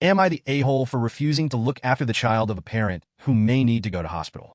Am I the a-hole for refusing to look after the child of a parent who may need to go to hospital?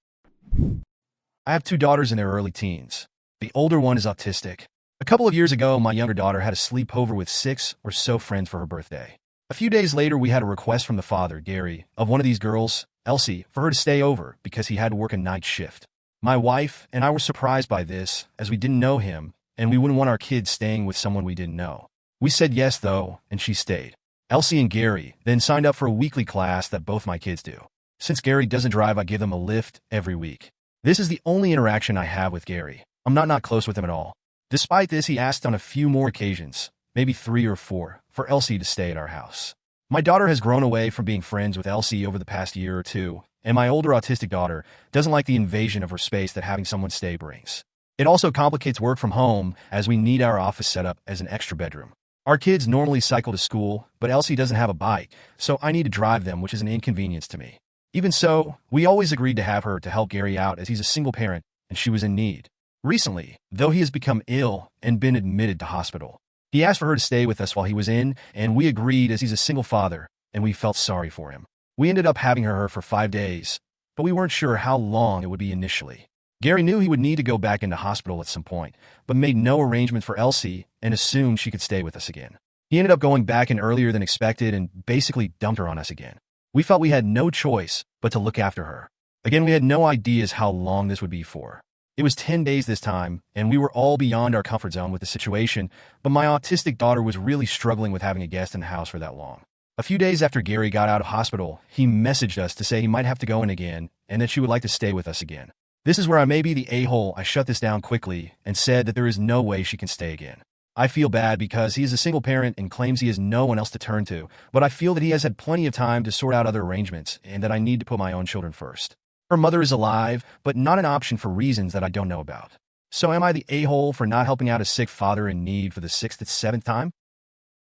I have two daughters in their early teens. The older one is autistic. A couple of years ago, my younger daughter had a sleepover with 6 or so friends for her birthday. A few days later, we had a request from the father, Gary, of one of these girls, Elsie, for her to stay over because he had to work a night shift. My wife and I were surprised by this, as we didn't know him, and we wouldn't want our kids staying with someone we didn't know. We said yes, though, and she stayed. Elsie and Gary then signed up for a weekly class that both my kids do. Since Gary doesn't drive, I give them a lift every week. This is the only interaction I have with Gary. I'm not close with him at all. Despite this, he asked on a few more occasions, maybe 3 or 4, for Elsie to stay at our house. My daughter has grown away from being friends with Elsie over the past year or two, and my older autistic daughter doesn't like the invasion of her space that having someone stay brings. It also complicates work from home, as we need our office set up as an extra bedroom. Our kids normally cycle to school, but Elsie doesn't have a bike, so I need to drive them, which is an inconvenience to me. Even so, we always agreed to have her to help Gary out as he's a single parent and she was in need. Recently, though, he has become ill and been admitted to hospital. He asked for her to stay with us while he was in, and we agreed as he's a single father, and we felt sorry for him. We ended up having her for 5 days, but we weren't sure how long it would be initially. Gary knew he would need to go back into hospital at some point, but made no arrangement for Elsie and assumed she could stay with us again. He ended up going back in earlier than expected and basically dumped her on us again. We felt we had no choice but to look after her. Again, we had no ideas how long this would be for. It was 10 days this time, and we were all beyond our comfort zone with the situation, but my autistic daughter was really struggling with having a guest in the house for that long. A few days after Gary got out of hospital, he messaged us to say he might have to go in again and that she would like to stay with us again. This is where I may be the a-hole. I shut this down quickly and said that there is no way she can stay again. I feel bad because he is a single parent and claims he has no one else to turn to, but I feel that he has had plenty of time to sort out other arrangements and that I need to put my own children first. Her mother is alive, but not an option for reasons that I don't know about. So am I the a-hole for not helping out a sick father in need for the 6th or 7th time?